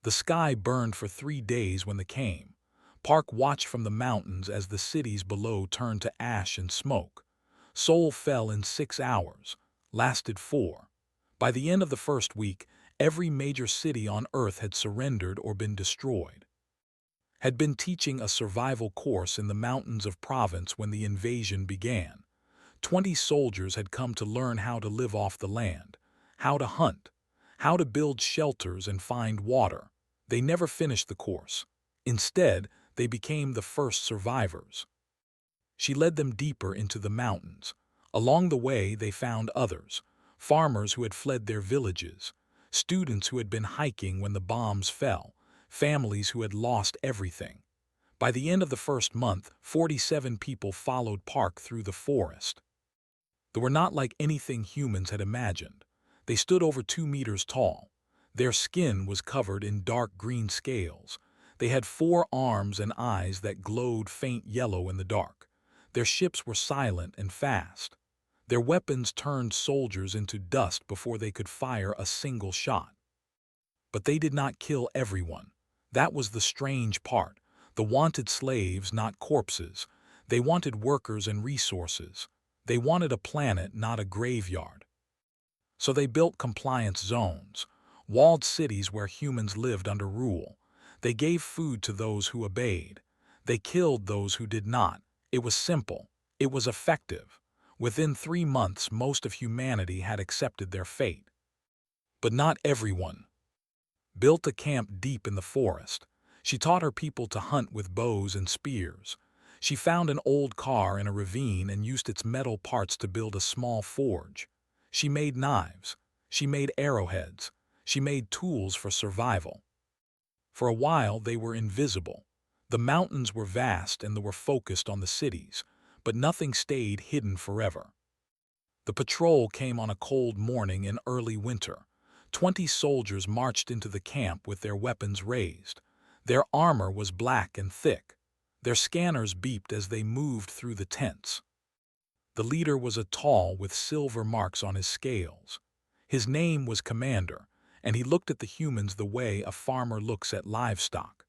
The sky burned for 3 days when they came. Park watched from the mountains as the cities below turned to ash and smoke. Seoul fell in 6 hours, lasted 4. By the end of the first week, every major city on Earth had surrendered or been destroyed. Had been teaching a survival course in the mountains of province when the invasion began. 20 soldiers had come to learn how to live off the land, how to hunt, how to build shelters and find water. They never finished the course. Instead, they became the first survivors. She led them deeper into the mountains. Along the way, they found others, farmers who had fled their villages, students who had been hiking when the bombs fell, families who had lost everything. By the end of the first month, 47 people followed Park through the forest. They were not like anything humans had imagined. They stood over 2 meters tall. Their skin was covered in dark green scales. They had 4 arms and eyes that glowed faint yellow in the dark. Their ships were silent and fast. Their weapons turned soldiers into dust before they could fire a single shot. But they did not kill everyone. That was the strange part. The wanted slaves, not corpses. They wanted workers and resources. They wanted a planet, not a graveyard. So they built compliance zones, walled cities where humans lived under rule. They gave food to those who obeyed. They killed those who did not. It was simple. It was effective. Within 3 months, most of humanity had accepted their fate. But not everyone. Built a camp deep in the forest. She taught her people to hunt with bows and spears. She found an old car in a ravine and used its metal parts to build a small forge. She made knives. She made arrowheads. She made tools for survival. For a while, they were invisible. The mountains were vast and they were focused on the cities, but nothing stayed hidden forever. The patrol came on a cold morning in early winter. 20 soldiers marched into the camp with their weapons raised. Their armor was black and thick. Their scanners beeped as they moved through the tents. The leader was tall with silver marks on his scales. His name was Commander, and he looked at the humans the way a farmer looks at livestock.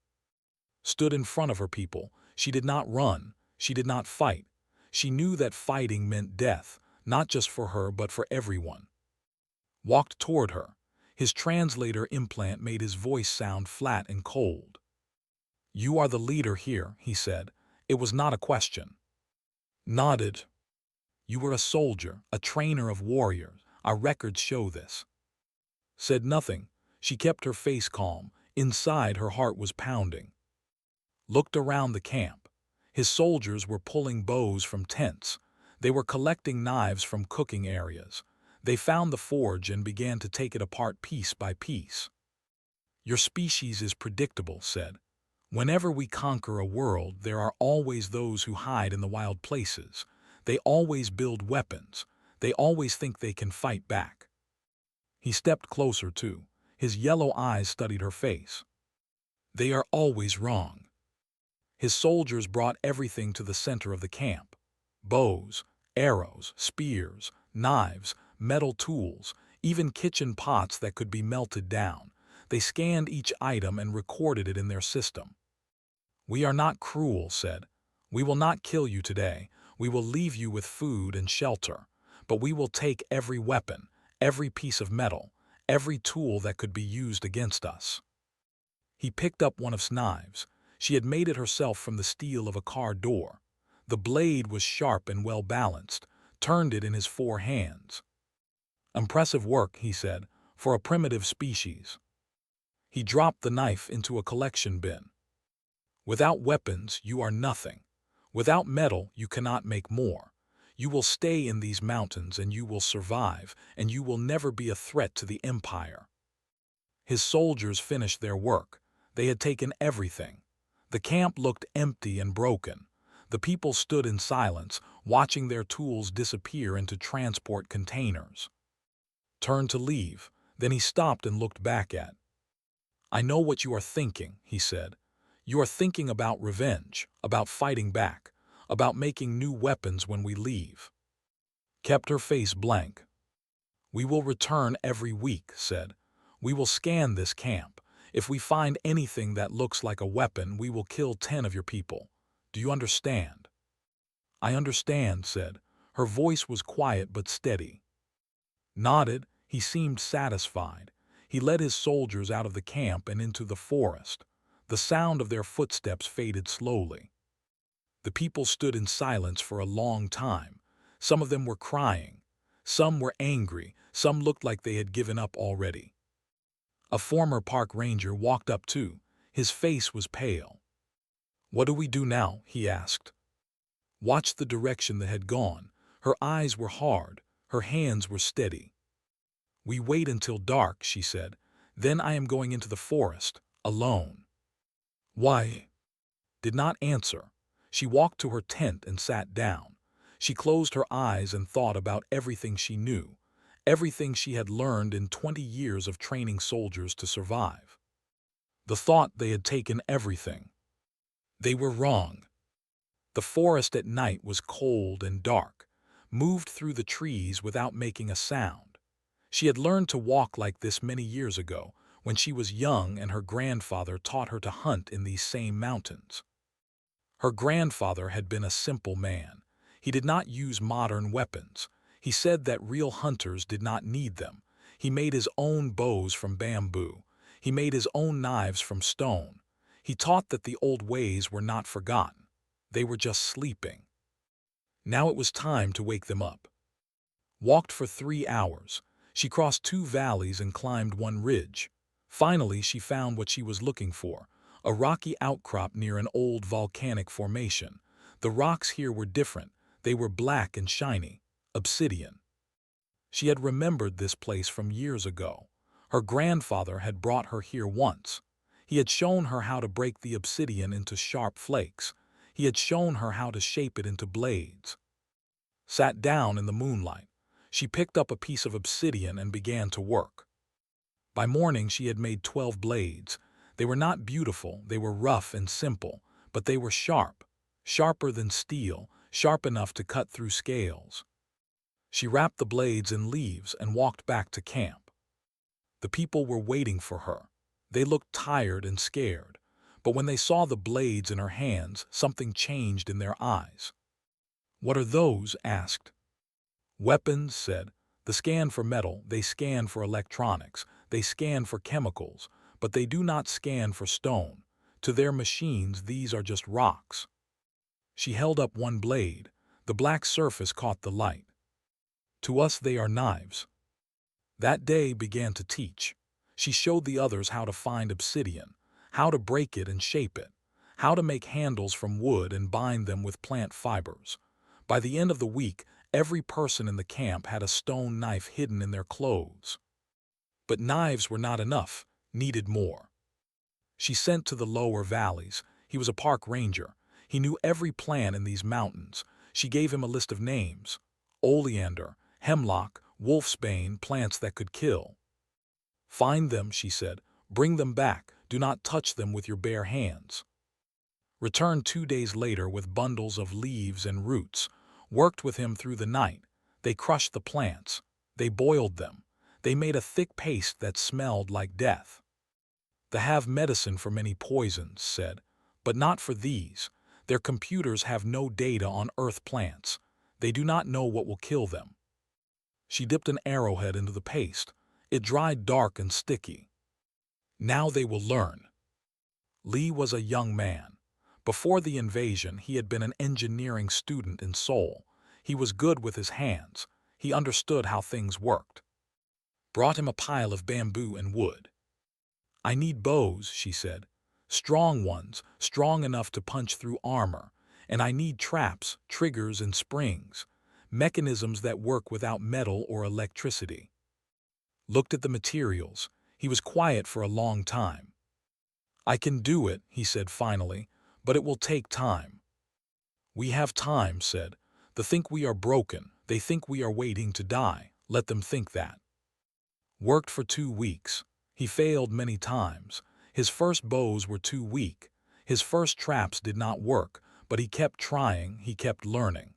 Stood in front of her people. She did not run. She did not fight. She knew that fighting meant death, not just for her but for everyone. Walked toward her. His translator implant made his voice sound flat and cold. "You are the leader here," he said. It was not a question. Nodded. "You were a soldier, a trainer of warriors. Our records show this." Said nothing. She kept her face calm. Inside, her heart was pounding. Looked around the camp. His soldiers were pulling bows from tents. They were collecting knives from cooking areas. They found the forge and began to take it apart piece by piece. "Your species is predictable," said. "Whenever we conquer a world, there are always those who hide in the wild places. They always build weapons. They always think they can fight back." He stepped closer too. His yellow eyes studied her face. "They are always wrong." His soldiers brought everything to the center of the camp. Bows, arrows, spears, knives, metal tools, even kitchen pots that could be melted down. They scanned each item and recorded it in their system. "We are not cruel," said. "We will not kill you today. We will leave you with food and shelter. But we will take every weapon, every piece of metal, every tool that could be used against us." He picked up one of his knives. She had made it herself from the steel of a car door. The blade was sharp and well-balanced, turned it in his 4 hands. "Impressive work," he said, "for a primitive species." He dropped the knife into a collection bin. "Without weapons, you are nothing. Without metal, you cannot make more. You will stay in these mountains and you will survive, and you will never be a threat to the Empire." His soldiers finished their work. They had taken everything. The camp looked empty and broken. The people stood in silence, watching their tools disappear into transport containers. Turned to leave, then he stopped and looked back at. "I know what you are thinking," he said. "You are thinking about revenge, about fighting back, about making new weapons when we leave." Kept her face blank. "We will return every week," said. "We will scan this camp. If we find anything that looks like a weapon, we will kill 10 of your people. Do you understand?" "I understand," said. Her voice was quiet but steady. Nodded, he seemed satisfied. He led his soldiers out of the camp and into the forest. The sound of their footsteps faded slowly. The people stood in silence for a long time. Some of them were crying. Some were angry. Some looked like they had given up already. A former park ranger walked up too. His face was pale. "What do we do now?" he asked. Watched the direction that had gone. Her eyes were hard. Her hands were steady. "We wait until dark," she said. "Then I am going into the forest, alone." "Why?" Did not answer. She walked to her tent and sat down. She closed her eyes and thought about everything she knew, everything she had learned in 20 years of training soldiers to survive. The thought they had taken everything. They were wrong. The forest at night was cold and dark, moved through the trees without making a sound. She had learned to walk like this many years ago, when she was young and her grandfather taught her to hunt in these same mountains. Her grandfather had been a simple man. He did not use modern weapons. He said that real hunters did not need them. He made his own bows from bamboo. He made his own knives from stone. He taught that the old ways were not forgotten. They were just sleeping. Now it was time to wake them up. Walked for 3 hours. She crossed 2 valleys and climbed one ridge. Finally, she found what she was looking for, a rocky outcrop near an old volcanic formation. The rocks here were different. They were black and shiny, obsidian. She had remembered this place from years ago. Her grandfather had brought her here once. He had shown her how to break the obsidian into sharp flakes. He had shown her how to shape it into blades. Sat down in the moonlight. She picked up a piece of obsidian and began to work. By morning she had made 12 blades. They were not beautiful, they were rough and simple, but they were sharp, sharper than steel, sharp enough to cut through scales. She wrapped the blades in leaves and walked back to camp. The people were waiting for her. They looked tired and scared, but when they saw the blades in her hands, something changed in their eyes. "What are those?" asked. "Weapons," said. "They scan for metal, they scan for electronics, they scan for chemicals, but they do not scan for stone. To their machines, these are just rocks." She held up one blade. The black surface caught the light. "To us they are knives." That day began to teach. She showed the others how to find obsidian, how to break it and shape it, how to make handles from wood and bind them with plant fibers. By the end of the week, every person in the camp had a stone knife hidden in their clothes. But knives were not enough, needed more. She sent to the lower valleys. He was a park ranger. He knew every plant in these mountains. She gave him a list of names: oleander, hemlock, wolfsbane, plants that could kill. "Find them," she said. "Bring them back. Do not touch them with your bare hands." Returned 2 days later with bundles of leaves and roots. Worked with him through the night. They crushed the plants. They boiled them. They made a thick paste that smelled like death. "They have medicine for many poisons," said, "but not for these. Their computers have no data on earth plants. They do not know what will kill them." She dipped an arrowhead into the paste. It dried dark and sticky. "Now they will learn." Lee was a young man. Before the invasion, he had been an engineering student in Seoul. He was good with his hands. He understood how things worked. Brought him a pile of bamboo and wood. "I need bows," she said. "Strong ones, strong enough to punch through armor. And I need traps, triggers, and springs. Mechanisms that work without metal or electricity." Looked at the materials. He was quiet for a long time. "I can do it," he said finally, "but it will take time." "We have time," said. "They think we are broken. They think we are waiting to die. Let them think that." Worked for 2 weeks. He failed many times. His first bows were too weak. His first traps did not work, but he kept trying, he kept learning.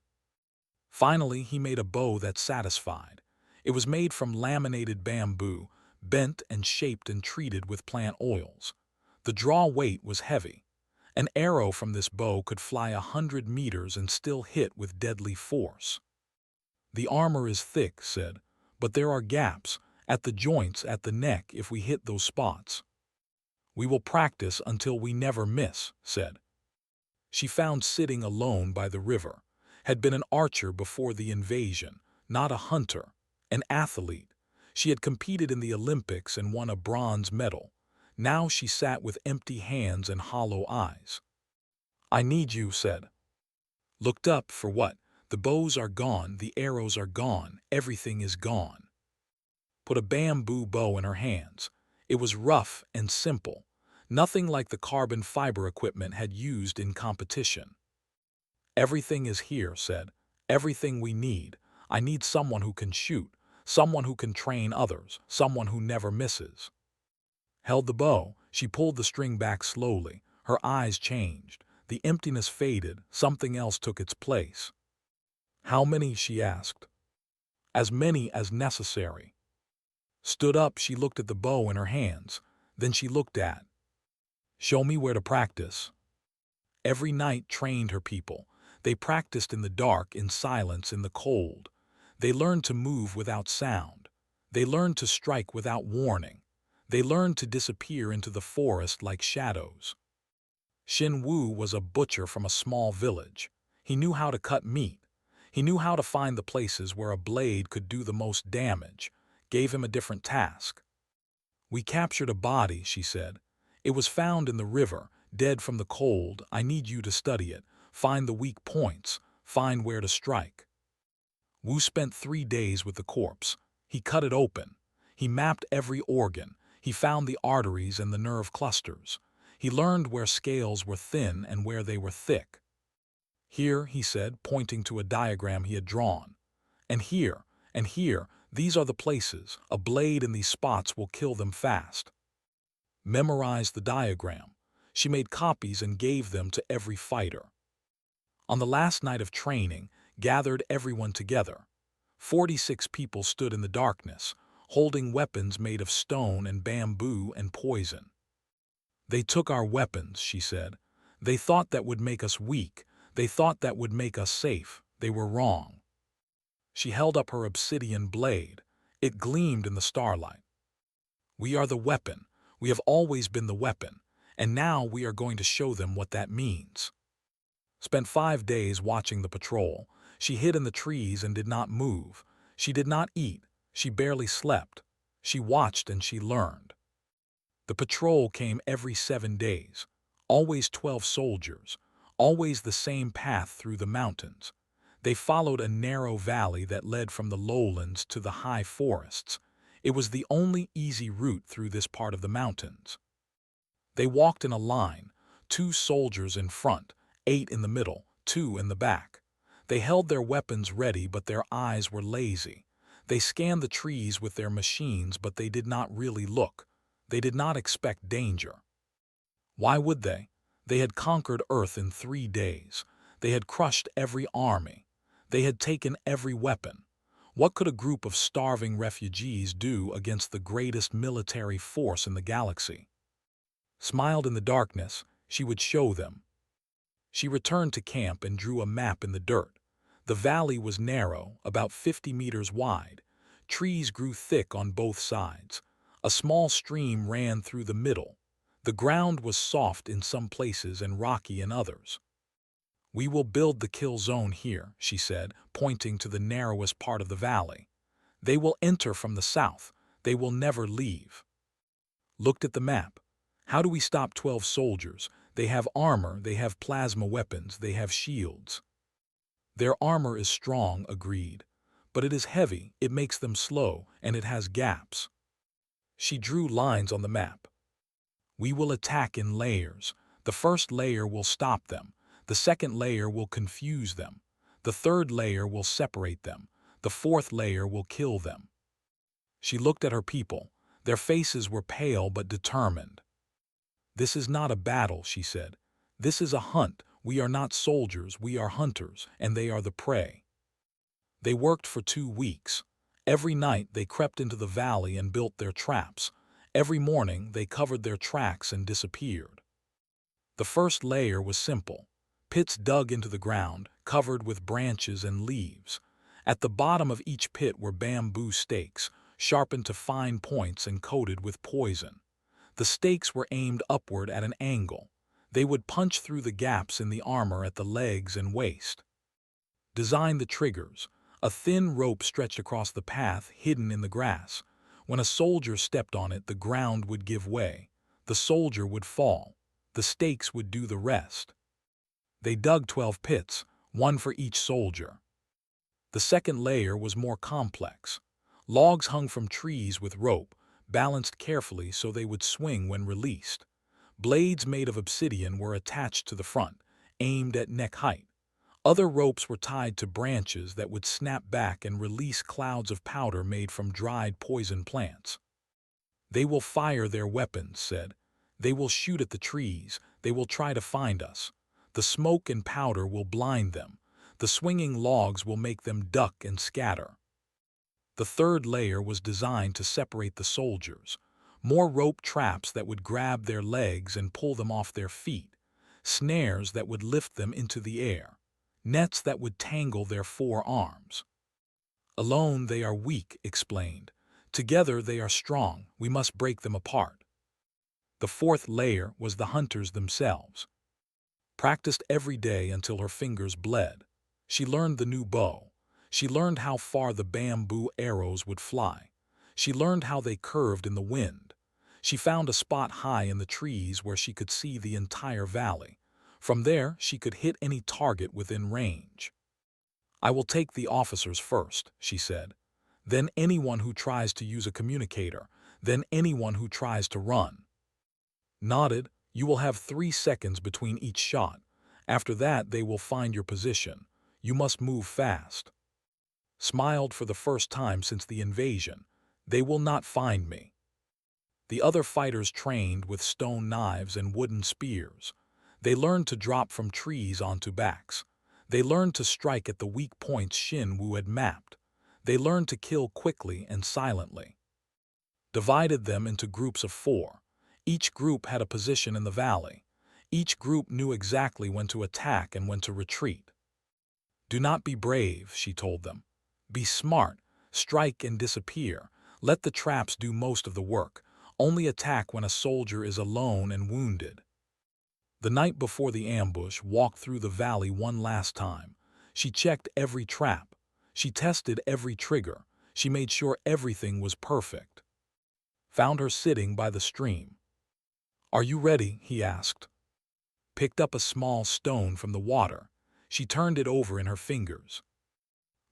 Finally, he made a bow that satisfied. It was made from laminated bamboo, bent and shaped and treated with plant oils. The draw weight was heavy. An arrow from this bow could fly 100 meters and still hit with deadly force. The armor is thick, said, but there are gaps, at the joints, at the neck, if we hit those spots. We will practice until we never miss, said. She found sitting alone by the river, had been an archer before the invasion, not a hunter, an athlete. She had competed in the Olympics and won a bronze medal. Now she sat with empty hands and hollow eyes. I need you, said. Looked up, for what? The bows are gone, the arrows are gone, everything is gone. Put a bamboo bow in her hands. It was rough and simple, nothing like the carbon fiber equipment had used in competition. Everything is here, said. Everything we need. I need someone who can shoot, someone who can train others, someone who never misses. Held the bow, she pulled the string back slowly. Her eyes changed. The emptiness faded, something else took its place. How many? She asked. As many as necessary. Stood up, she looked at the bow in her hands. Then she looked at. Show me where to practice. Every night trained her people. They practiced in the dark, in silence, in the cold. They learned to move without sound. They learned to strike without warning. They learned to disappear into the forest like shadows. Xin Wu was a butcher from a small village. He knew how to cut meat. He knew how to find the places where a blade could do the most damage. Gave him a different task. We captured a body, she said. It was found in the river, dead from the cold. I need you to study it, find the weak points, find where to strike. Wu spent 3 days with the corpse. He cut it open. He mapped every organ. He found the arteries and the nerve clusters. He learned where scales were thin and where they were thick. Here, he said, pointing to a diagram he had drawn. And here, these are the places. A blade in these spots will kill them fast. Memorize the diagram. She made copies and gave them to every fighter. On the last night of training, gathered everyone together. 46 people stood in the darkness, holding weapons made of stone and bamboo and poison. They took our weapons, she said. They thought that would make us weak. They thought that would make us safe. They were wrong. She held up her obsidian blade. It gleamed in the starlight. We are the weapon. We have always been the weapon. And now we are going to show them what that means. Spent 5 days watching the patrol. She hid in the trees and did not move. She did not eat. She barely slept. She watched and she learned. The patrol came every 7 days. Always 12 soldiers. Always the same path through the mountains. They followed a narrow valley that led from the lowlands to the high forests. It was the only easy route through this part of the mountains. They walked in a line, 2 soldiers in front, 8 in the middle, 2 in the back. They held their weapons ready, but their eyes were lazy. They scanned the trees with their machines, but they did not really look. They did not expect danger. Why would they? They had conquered Earth in 3 days. They had crushed every army. They had taken every weapon. What could a group of starving refugees do against the greatest military force in the galaxy? Smiled in the darkness, she would show them. She returned to camp and drew a map in the dirt. The valley was narrow, about 50 meters wide. Trees grew thick on both sides. A small stream ran through the middle. The ground was soft in some places and rocky in others. We will build the kill zone here, she said, pointing to the narrowest part of the valley. They will enter from the south. They will never leave. Looked at the map. How do we stop 12 soldiers? They have armor, they have plasma weapons, they have shields. Their armor is strong, agreed. But it is heavy, it makes them slow, and it has gaps. She drew lines on the map. We will attack in layers. The first layer will stop them. The second layer will confuse them. The third layer will separate them. The fourth layer will kill them. She looked at her people. Their faces were pale but determined. This is not a battle, she said. This is a hunt. We are not soldiers, we are hunters, and they are the prey. They worked for 2 weeks. Every night they crept into the valley and built their traps. Every morning they covered their tracks and disappeared. The first layer was simple. Pits dug into the ground, covered with branches and leaves. At the bottom of each pit were bamboo stakes, sharpened to fine points and coated with poison. The stakes were aimed upward at an angle. They would punch through the gaps in the armor at the legs and waist. Design the triggers. A thin rope stretched across the path, hidden in the grass. When a soldier stepped on it, the ground would give way. The soldier would fall. The stakes would do the rest. They dug 12 pits, one for each soldier. The second layer was more complex. Logs hung from trees with rope, balanced carefully so they would swing when released. Blades made of obsidian were attached to the front, aimed at neck height. Other ropes were tied to branches that would snap back and release clouds of powder made from dried poison plants. "They will fire their weapons," said. "They will shoot at the trees. They will try to find us. The smoke and powder will blind them. The swinging logs will make them duck and scatter." The third layer was designed to separate the soldiers. More rope traps that would grab their legs and pull them off their feet. Snares that would lift them into the air. Nets that would tangle their forearms. "Alone they are weak," explained. "Together they are strong. We must break them apart." The fourth layer was the hunters themselves. Practiced every day until her fingers bled. She learned the new bow. She learned how far the bamboo arrows would fly. She learned how they curved in the wind. She found a spot high in the trees where she could see the entire valley. From there, she could hit any target within range. "I will take the officers first," she said. "Then anyone who tries to use a communicator. Then anyone who tries to run." Nodded. "You will have 3 seconds between each shot. After that, they will find your position. You must move fast." Smiled for the first time since the invasion. "They will not find me." The other fighters trained with stone knives and wooden spears. They learned to drop from trees onto backs. They learned to strike at the weak points Shin Wu had mapped. They learned to kill quickly and silently. Divided them into groups of 4. Each group had a position in the valley. Each group knew exactly when to attack and when to retreat. "Do not be brave," she told them. "Be smart. Strike and disappear. Let the traps do most of the work. Only attack when a soldier is alone and wounded." The night before the ambush, walked through the valley one last time. She checked every trap. She tested every trigger. She made sure everything was perfect. Found her sitting by the stream. "Are you ready?" he asked. Picked up a small stone from the water. She turned it over in her fingers.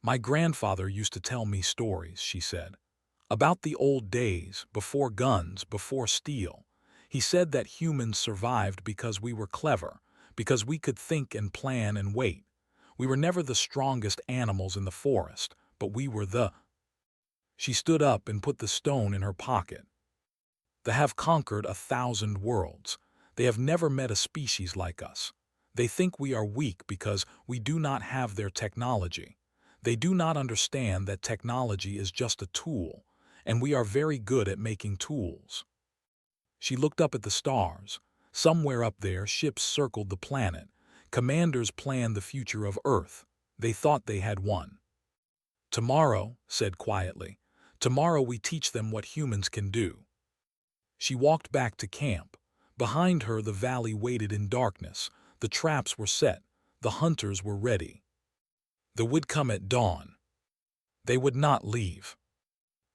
"My grandfather used to tell me stories," she said. "About the old days, before guns, before steel. He said that humans survived because we were clever, because we could think and plan and wait. We were never the strongest animals in the forest, but we were the—" She stood up and put the stone in her pocket. "They have conquered 1,000 worlds. They have never met a species like us. They think we are weak because we do not have their technology. They do not understand that technology is just a tool, and we are very good at making tools." She looked up at the stars. Somewhere up there, ships circled the planet. Commanders planned the future of Earth. They thought they had won. "Tomorrow," said quietly, "tomorrow we teach them what humans can do." She walked back to camp. Behind her, the valley waited in darkness. The traps were set. The hunters were ready. They would come at dawn. They would not leave.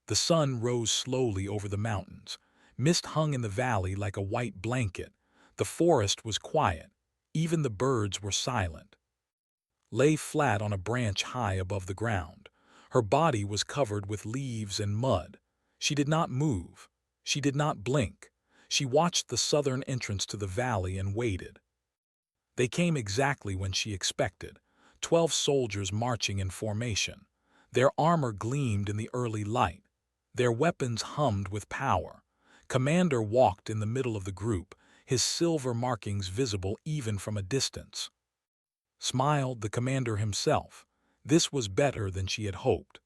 The sun rose slowly over the mountains. Mist hung in the valley like a white blanket. The forest was quiet. Even the birds were silent. Lay flat on a branch high above the ground. Her body was covered with leaves and mud. She did not move. She did not blink. She watched the southern entrance to the valley and waited. They came exactly when she expected. 12 soldiers marching in formation. Their armor gleamed in the early light. Their weapons hummed with power. Commander walked in the middle of the group, his silver markings visible even from a distance. Smiled the commander himself. This was better than she had hoped.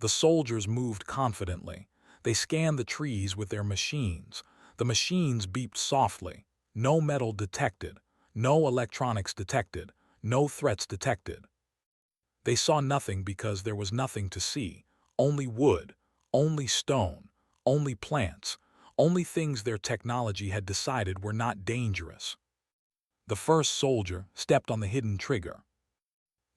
The soldiers moved confidently. They scanned the trees with their machines. The machines beeped softly. No metal detected. No electronics detected. No threats detected. They saw nothing because there was nothing to see. Only wood, only stone, only plants, only things their technology had decided were not dangerous. The first soldier stepped on the hidden trigger.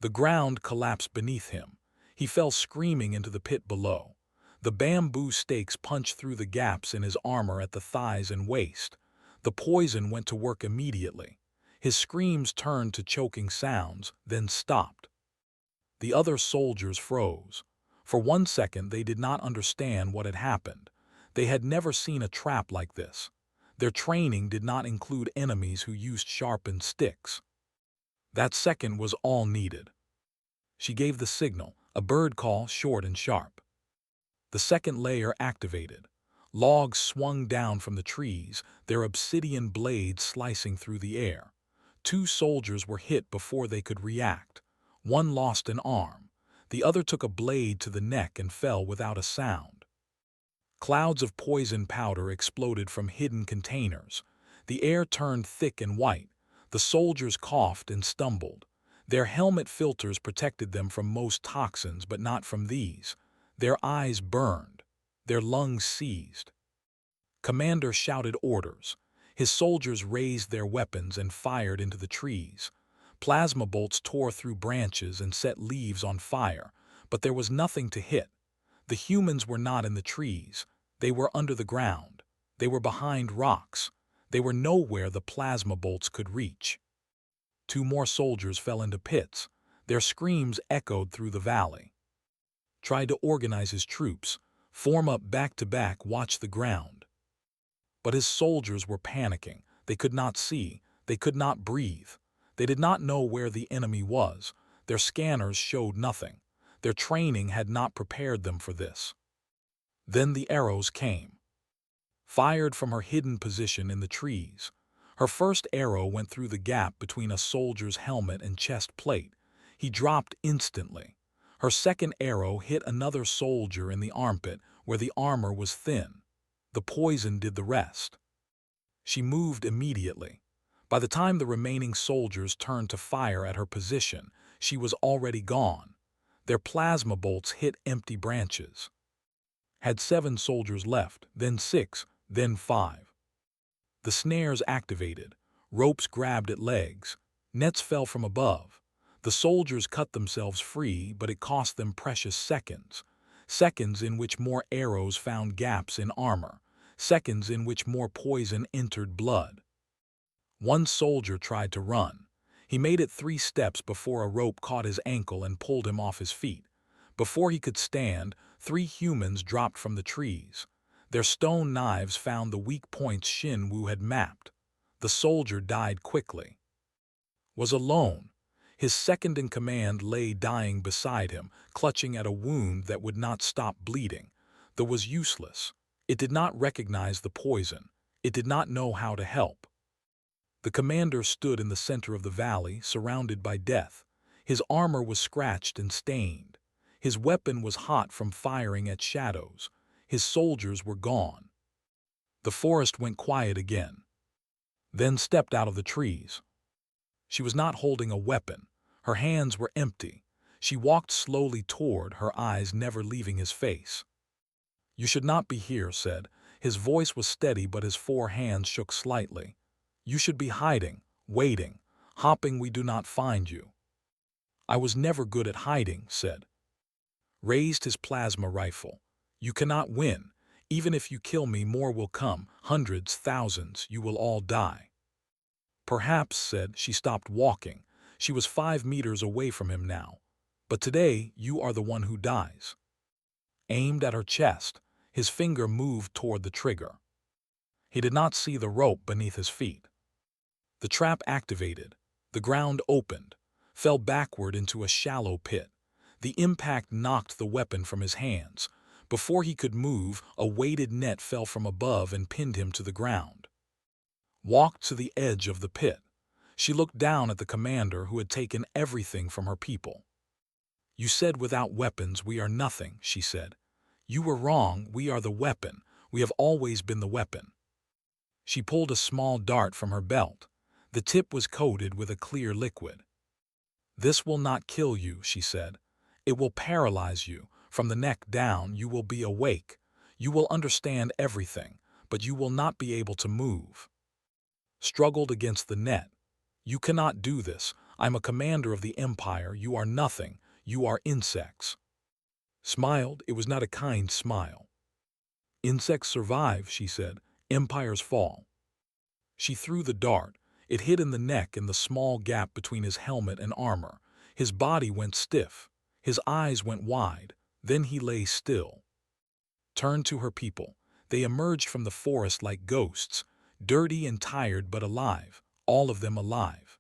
The ground collapsed beneath him. He fell screaming into the pit below. The bamboo stakes punched through the gaps in his armor at the thighs and waist. The poison went to work immediately. His screams turned to choking sounds, then stopped. The other soldiers froze. For 1 second they did not understand what had happened. They had never seen a trap like this. Their training did not include enemies who used sharpened sticks. That second was all needed. She gave the signal, a bird call short and sharp. The second layer activated. Logs swung down from the trees, their obsidian blades slicing through the air. 2 soldiers were hit before they could react. One lost an arm. The other took a blade to the neck and fell without a sound. Clouds of poison powder exploded from hidden containers. The air turned thick and white. The soldiers coughed and stumbled. Their helmet filters protected them from most toxins, but not from these. Their eyes burned. Their lungs seized. Commander shouted orders. His soldiers raised their weapons and fired into the trees. Plasma bolts tore through branches and set leaves on fire, but there was nothing to hit. The humans were not in the trees. They were under the ground. They were behind rocks. They were nowhere the plasma bolts could reach. 2 more soldiers fell into pits. Their screams echoed through the valley. Tried to organize his troops, form up back to back, watch the ground. But his soldiers were panicking. They could not see. They could not breathe. They did not know where the enemy was. Their scanners showed nothing. Their training had not prepared them for this. Then the arrows came. Fired from her hidden position in the trees. Her first arrow went through the gap between a soldier's helmet and chest plate. He dropped instantly. Her second arrow hit another soldier in the armpit where the armor was thin. The poison did the rest. She moved immediately. By the time the remaining soldiers turned to fire at her position, she was already gone. Their plasma bolts hit empty branches. Had 7 soldiers left, then 6, then 5. The snares activated. Ropes grabbed at legs. Nets fell from above. The soldiers cut themselves free, but it cost them precious seconds. Seconds in which more arrows found gaps in armor. Seconds in which more poison entered blood. One soldier tried to run. He made it 3 steps before a rope caught his ankle and pulled him off his feet. Before he could stand, 3 humans dropped from the trees. Their stone knives found the weak points Shin Wu had mapped. The soldier died quickly. Was alone. His second-in-command lay dying beside him, clutching at a wound that would not stop bleeding. That was useless. It did not recognize the poison. It did not know how to help. The commander stood in the center of the valley, surrounded by death. His armor was scratched and stained. His weapon was hot from firing at shadows. His soldiers were gone. The forest went quiet again. Then stepped out of the trees. She was not holding a weapon. Her hands were empty. She walked slowly toward, her eyes never leaving his face. "You should not be here," said. His voice was steady, but his 4 hands shook slightly. "You should be hiding, waiting, hopping we do not find you." "I was never good at hiding," said. Raised his plasma rifle. "You cannot win. Even if you kill me, more will come. Hundreds, thousands, you will all die." "Perhaps," said. She stopped walking. She was 5 meters away from him now. "But today, you are the one who dies." Aimed at her chest, his finger moved toward the trigger. He did not see the rope beneath his feet. The trap activated. The ground opened, fell backward into a shallow pit. The impact knocked the weapon from his hands. Before he could move, a weighted net fell from above and pinned him to the ground. Walked to the edge of the pit. She looked down at the commander who had taken everything from her people. You said without weapons we are nothing, she said. You were wrong, we are the weapon. We have always been the weapon. She pulled a small dart from her belt. The tip was coated with a clear liquid. This will not kill you, she said. It will paralyze you. From the neck down, you will be awake. You will understand everything, but you will not be able to move. Struggled against the net. You cannot do this. I'm a commander of the Empire. You are nothing. You are insects. Smiled. It was not a kind smile. Insects survive, she said. Empires fall. She threw the dart. It hit in the neck in the small gap between his helmet and armor. His body went stiff. His eyes went wide. Then he lay still. Turned to her people. They emerged from the forest like ghosts, dirty and tired but alive, all of them alive.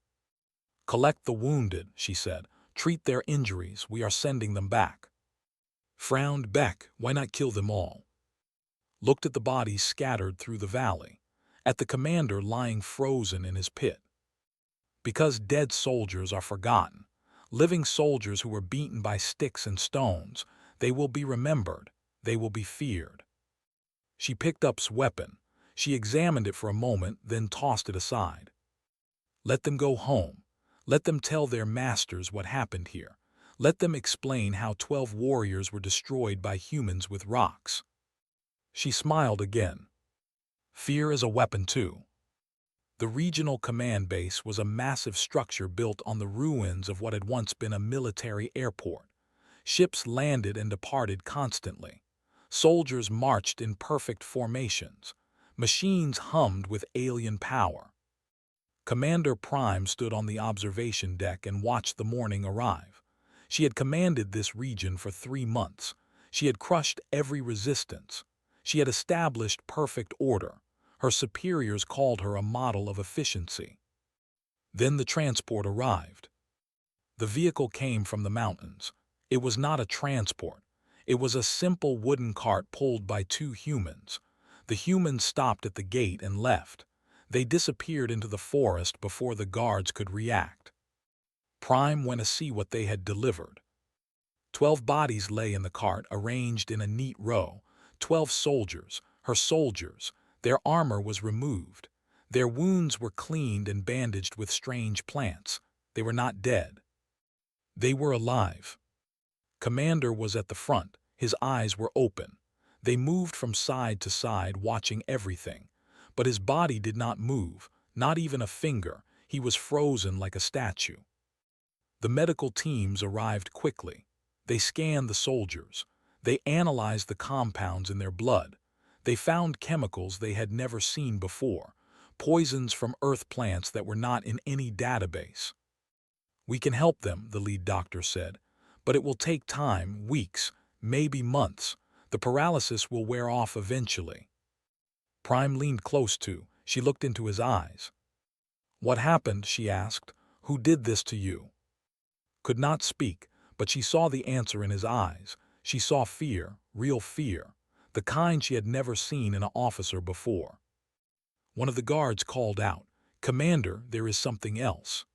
Collect the wounded, she said. Treat their injuries. We are sending them back. Frowned Beck. Why not kill them all? Looked at the bodies scattered through the valley. At the commander lying frozen in his pit. Because dead soldiers are forgotten. Living soldiers who were beaten by sticks and stones. They will be remembered. They will be feared. She picked up his weapon. She examined it for a moment, then tossed it aside. Let them go home. Let them tell their masters what happened here. Let them explain how 12 warriors were destroyed by humans with rocks. She smiled again. Fear is a weapon too. The regional command base was a massive structure built on the ruins of what had once been a military airport. Ships landed and departed constantly. Soldiers marched in perfect formations. Machines hummed with alien power. Commander Prime stood on the observation deck and watched the morning arrive. She had commanded this region for 3 months. She had crushed every resistance. She had established perfect order. Her superiors called her a model of efficiency. Then the transport arrived. The vehicle came from the mountains. It was not a transport. It was a simple wooden cart pulled by 2 humans. The humans stopped at the gate and left. They disappeared into the forest before the guards could react. Prime went to see what they had delivered. 12 bodies lay in the cart, arranged in a neat row. 12 soldiers, her soldiers. Their armor was removed. Their wounds were cleaned and bandaged with strange plants. They were not dead. They were alive. Commander was at the front. His eyes were open. They moved from side to side, watching everything. But his body did not move, not even a finger. He was frozen like a statue. The medical teams arrived quickly. They scanned the soldiers. They analyzed the compounds in their blood. They found chemicals they had never seen before, poisons from earth plants that were not in any database. We can help them, the lead doctor said, but it will take time, weeks, maybe months. The paralysis will wear off eventually. Prime leaned close to. She looked into his eyes. What happened? She asked. Who did this to you? Could not speak, but she saw the answer in his eyes. She saw fear, real fear, the kind she had never seen in an officer before. One of the guards called out, Commander, there is something else.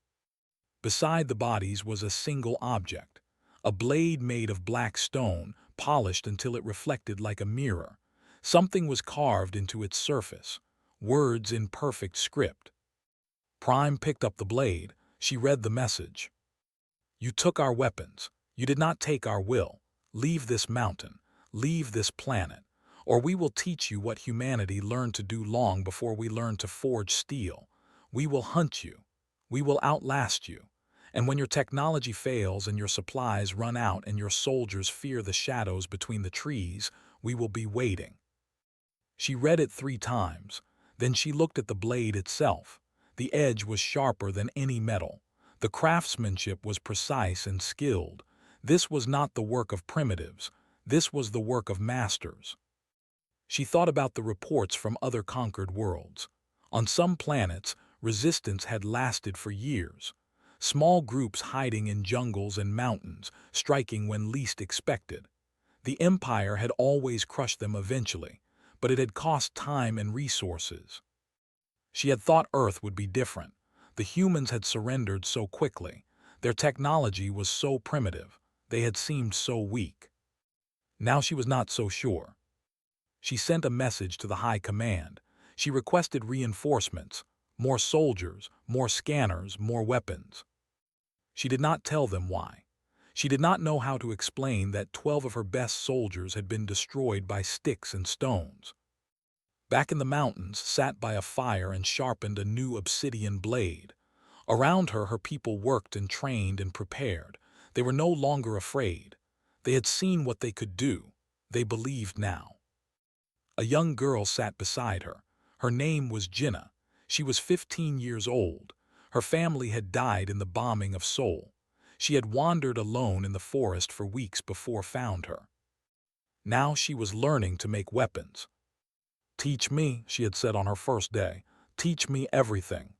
Beside the bodies was a single object, a blade made of black stone, polished until it reflected like a mirror. Something was carved into its surface, words in perfect script. Prime picked up the blade. She read the message. You took our weapons. You did not take our will. Leave this mountain. Leave this planet. Or we will teach you what humanity learned to do long before we learned to forge steel. We will hunt you. We will outlast you. And when your technology fails and your supplies run out and your soldiers fear the shadows between the trees, we will be waiting. She read it 3 times. Then she looked at the blade itself. The edge was sharper than any metal. The craftsmanship was precise and skilled. This was not the work of primitives. This was the work of masters. She thought about the reports from other conquered worlds. On some planets, resistance had lasted for years. Small groups hiding in jungles and mountains, striking when least expected. The Empire had always crushed them eventually, but it had cost time and resources. She had thought Earth would be different. The humans had surrendered so quickly. Their technology was so primitive. They had seemed so weak. Now she was not so sure. She sent a message to the High Command. She requested reinforcements, more soldiers, more scanners, more weapons. She did not tell them why. She did not know how to explain that 12 of her best soldiers had been destroyed by sticks and stones. Back in the mountains, sat by a fire and sharpened a new obsidian blade. Around her, her people worked and trained and prepared. They were no longer afraid. They had seen what they could do. They believed now. A young girl sat beside her. Her name was Jinnah. She was 15 years old. Her family had died in the bombing of Seoul. She had wandered alone in the forest for weeks before found her. Now she was learning to make weapons. "Teach me," she had said on her first day. "Teach me everything."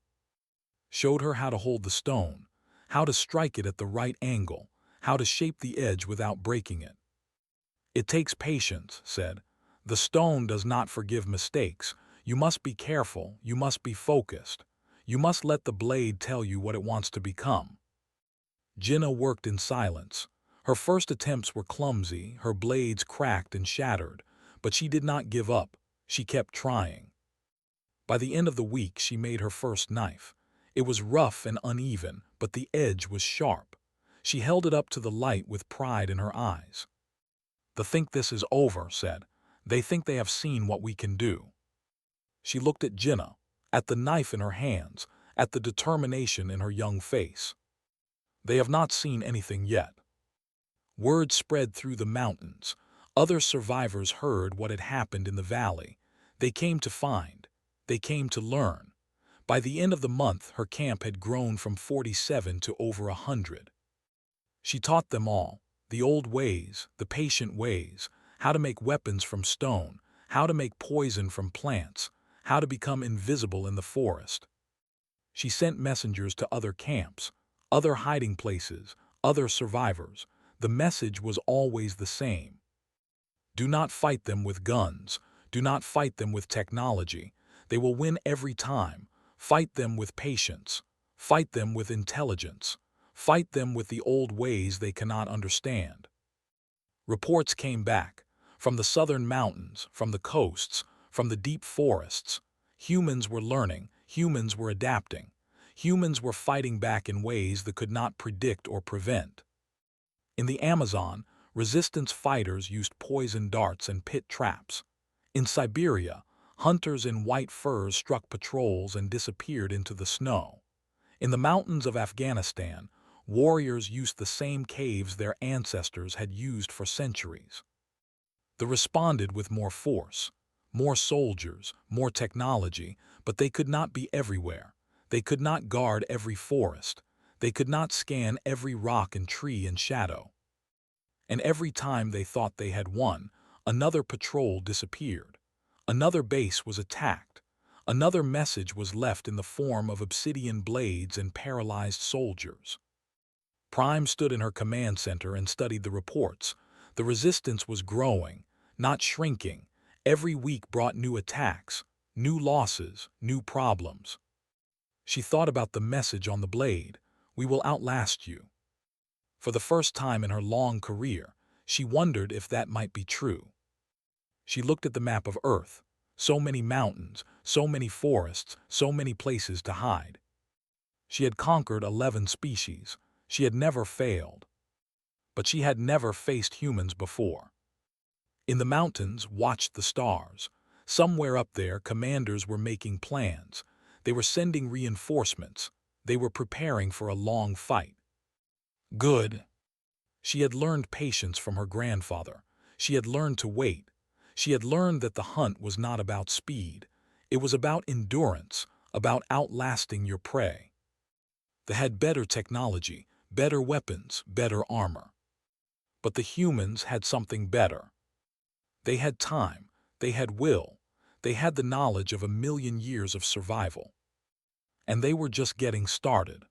Showed her how to hold the stone, how to strike it at the right angle, how to shape the edge without breaking it. "It takes patience," said. "The stone does not forgive mistakes. You must be careful, you must be focused. You must let the blade tell you what it wants to become." Jinnah worked in silence. Her first attempts were clumsy, her blades cracked and shattered, but she did not give up. She kept trying. By the end of the week, she made her first knife. It was rough and uneven, but the edge was sharp. She held it up to the light with pride in her eyes. "They think this is over," said. "They think they have seen what we can do." She looked at Jinnah, at the knife in her hands, at the determination in her young face. "They have not seen anything yet." Word spread through the mountains. Other survivors heard what had happened in the valley. They came to find. They came to learn. By the end of the month, her camp had grown from 47 to over 100. She taught them all, the old ways, the patient ways, how to make weapons from stone, how to make poison from plants, how to become invisible in the forest. She sent messengers to other camps, other hiding places, other survivors. The message was always the same. Do not fight them with guns. Do not fight them with technology. They will win every time. Fight them with patience. Fight them with intelligence. Fight them with the old ways they cannot understand. Reports came back. From the southern mountains, from the coasts, from the deep forests. Humans were learning. Humans were adapting. Humans were fighting back in ways they could not predict or prevent. In the Amazon, resistance fighters used poison darts and pit traps. In Siberia, hunters in white furs struck patrols and disappeared into the snow. In the mountains of Afghanistan, warriors used the same caves their ancestors had used for centuries. They responded with more force, more soldiers, more technology, but they could not be everywhere. They could not guard every forest. They could not scan every rock and tree and shadow. And every time they thought they had won, another patrol disappeared. Another base was attacked. Another message was left in the form of obsidian blades and paralyzed soldiers. Prime stood in her command center and studied the reports. The resistance was growing, not shrinking. Every week brought new attacks, new losses, new problems. She thought about the message on the blade. "We will outlast you." For the first time in her long career, she wondered if that might be true. She looked at the map of Earth. So many mountains, so many forests, so many places to hide. She had conquered 11 species. She had never failed. But she had never faced humans before. In the mountains, watched the stars. Somewhere up there, commanders were making plans. They were sending reinforcements. They were preparing for a long fight. Good. She had learned patience from her grandfather. She had learned to wait. She had learned that the hunt was not about speed. It was about endurance, about outlasting your prey. They had better technology, better weapons, better armor. But the humans had something better. They had time. They had will. They had the knowledge of 1,000,000 years of survival. And they were just getting started.